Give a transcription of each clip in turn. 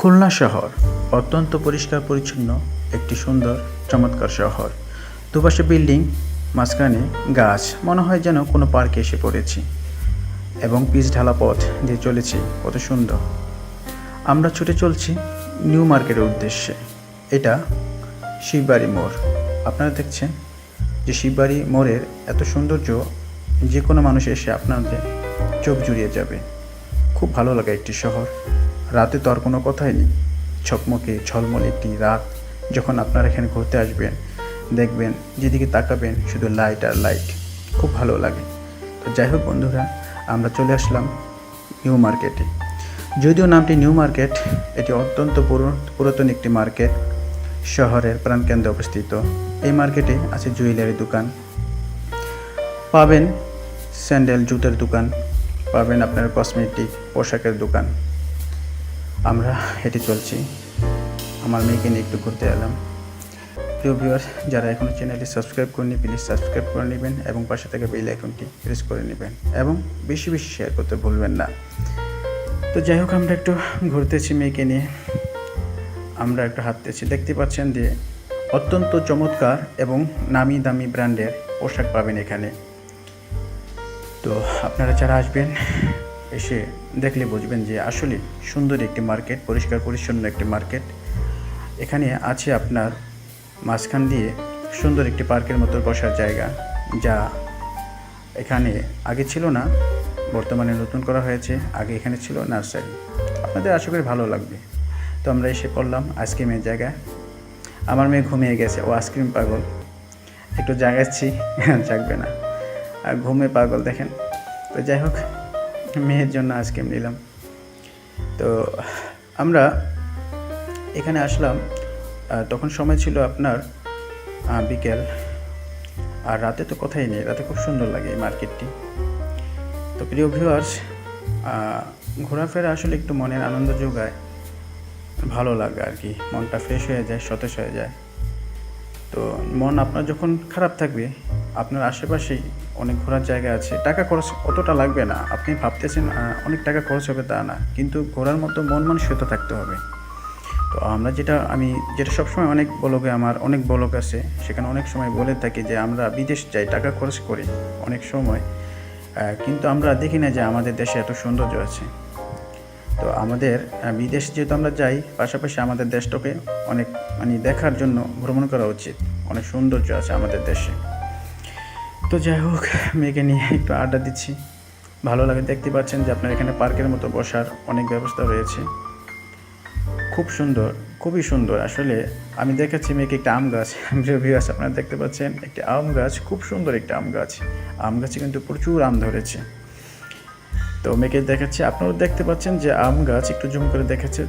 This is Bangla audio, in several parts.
খুলনা শহর অত্যন্ত পরিষ্কার পরিচ্ছন্ন একটি সুন্দর চমৎকার শহর। দুপাশে বিল্ডিং, মাঝখানে গাছ, মনে হয় যেন কোনো পার্কে এসে পড়েছি এবং পিচ ঢালা পথ দিয়ে চলেছি, কত সুন্দর। আমরা ছুটে চলছি নিউ মার্কেটের উদ্দেশ্যে। এটা শিববাড়ি মোড়। আপনারা দেখছেন যে শিববাড়ি মোড়ের এত সৌন্দর্য, যে কোনো মানুষ এসে আপনাদের চোখ জুড়িয়ে যাবে। খুব ভালো লাগে একটি শহর। রাতে তো আর কোনো কথাই নেই, ঝকমকে ঝলমলে একটি রাত। যখন আপনারা এখানে ঘুরতে আসবেন, দেখবেন যেদিকে তাকাবেন শুধু লাইট আর লাইট, খুব ভালো লাগে। তো যাই হোক বন্ধুরা, আমরা চলে আসলাম নিউ মার্কেটে। যদিও নামটি নিউ মার্কেট, এটি অত্যন্ত পুরাতন একটি মার্কেট, শহরের প্রাণকেন্দ্রে অবস্থিত। এই মার্কেটে আছে জুয়েলারি দোকান, পাবেন স্যান্ডেল জুতার দোকান, পাবেন আপনার কসমেটিক পোশাকের দোকান। আমরা হেঁটে চলছি, আমার মেয়েকে নিয়ে একটু ঘুরতে এলাম। প্রিয় ভিউয়ার, যারা এখনও চ্যানেলটি সাবস্ক্রাইব করেনি, প্লিজ সাবস্ক্রাইব করে নেবেন এবং পাশে থেকে বেল আইকনটি প্রেস করে নেবেন এবং বেশি বেশি শেয়ার করতে ভুলবেন না। তো যাই হোক, আমরা একটু ঘুরতেছি মেয়েকে নিয়ে, আমরা একটু হাঁটতেছি। দেখতে পাচ্ছেন যে অত্যন্ত চমৎকার এবং নামি দামি ব্র্যান্ডের পোশাক পাবেন এখানে। তো আপনারা যারা আসবেন, এসে দেখলে বুঝবেন যে আসলে সুন্দর একটি মার্কেট, পরিষ্কার পরিচ্ছন্ন একটি মার্কেট। এখানে আছে আপনার মাঝখান দিয়ে সুন্দর একটি পার্কের মতো বসার জায়গা, যা এখানে আগে ছিল না, বর্তমানে নতুন করা হয়েছে। আগে এখানে ছিল নার্সারি। আপনাদের আশা করি ভালো লাগবে। তো আমরা এসে পড়লাম আইসক্রিমের জায়গায়। আমার মেয়ে ঘুমিয়ে গেছে, ও আইসক্রিম পাগল। একটু জাগাচ্ছি, জাগবে না, আর ঘুমে পাগল দেখেন। তো যাই হোক, মেয়ের জন্য আইসক্রিম নিলাম। তো আমরা এখানে আসলাম, তখন সময় ছিল আপনার বিকেল। আর রাতে তো কথাই নেই, রাতে খুব সুন্দর লাগে এই মার্কেটটি। তো প্রিয় ভিউয়ার্স, ঘোরাফেরা আসলে একটু মনের আনন্দ যোগায়, ভালো লাগে আর কি, মনটা ফ্রেশ হয়ে যায়, সতেজ হয়ে যায়। তো মন আপনার যখন খারাপ থাকবে, আপনার আশেপাশেই অনেক ঘোরার জায়গা আছে। টাকা খরচ অতটা লাগবে না, আপনি ভাবতেছেন অনেক টাকা খরচ হবে, তা না, কিন্তু ঘোরার মতো মন মানসিকতা থাকতে হবে। তো আমরা আমি যেটা সবসময় আমার অনেক ব্লগ আছে, সেখানে অনেক সময় বলে থাকি যে আমরা বিদেশ যাই, টাকা খরচ করি অনেক সময়, কিন্তু আমরা দেখি না যে আমাদের দেশে এত সৌন্দর্য আছে। তো আমাদের বিদেশ যেহেতু আমরা যাই, পাশাপাশি আমাদের দেশটাকে অনেক দেখার জন্য ভ্রমণ করা উচিত। অনেক সৌন্দর্য আছে আমাদের দেশে। তো যাই হোক, মেয়েকে নিয়ে একটু আড্ডা দিচ্ছি, ভালো লাগে। দেখতে পাচ্ছেন যে আপনার এখানে পার্কের মতো বসার অনেক ব্যবস্থা রয়েছে, খুব সুন্দর, খুবই সুন্দর। আসলে আমি দেখাচ্ছি মেয়েকে একটা আম গাছ, ভিউয়ার্স আপনারা দেখতে পাচ্ছেন একটি আম গাছ, খুব সুন্দর একটা আম গাছ। আম গাছে কিন্তু প্রচুর আম ধরেছে। তো মেয়েকে দেখাচ্ছি, আপনারাও দেখতে পাচ্ছেন যে আম গাছ, একটু জুম করে দেখাচ্ছে।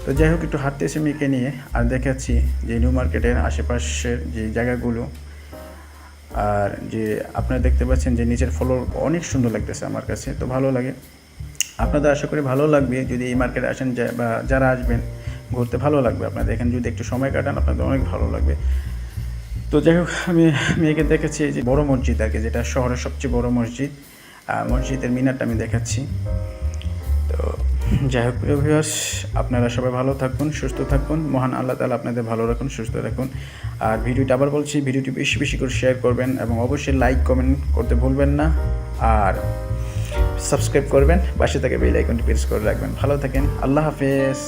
তো যাই হোক, একটু হাঁটতেছি মেয়েকে নিয়ে, আর দেখাচ্ছি যে নিউ মার্কেটের আশেপাশের যে জায়গাগুলো। আর যে আপনারা দেখতে পাচ্ছেন যে নিচের ফ্লোর অনেক সুন্দর লাগতেছে আমার কাছে, তো ভালো লাগে। আপনাদের আশা করি ভালো লাগবে যদি এই মার্কেটে আসেন, বা যারা আসবেন ঘুরতে, ভালো লাগবে আপনাদের। এখানে যদি একটু সময় কাটান, আপনাদের অনেক ভালো লাগবে। তো যাই হোক, আমি মেয়েকে দেখাচ্ছি যে বড় মসজিদ আর কি, যেটা শহরের সবচেয়ে বড় মসজিদ, মসজিদের মিনারটা আমি দেখাচ্ছি। তো যাই হোক প্রিয় ভিউয়ার্স, আপনারা সবাই ভালো থাকুন, সুস্থ থাকুন, মহান আল্লাহ তাআলা আপনাদের ভালো রাখুন, সুস্থ রাখুন। আর ভিডিওটি আবার বলছি, ভিডিওটি বেশি বেশি করে শেয়ার করবেন এবং অবশ্যই লাইক কমেন্ট করতে ভুলবেন না। আর সাবস্ক্রাইব করবেন, পাশে থেকে বেল আইকনটি প্রেস করে রাখবেন। ভালো থাকেন, আল্লাহ হাফেজ।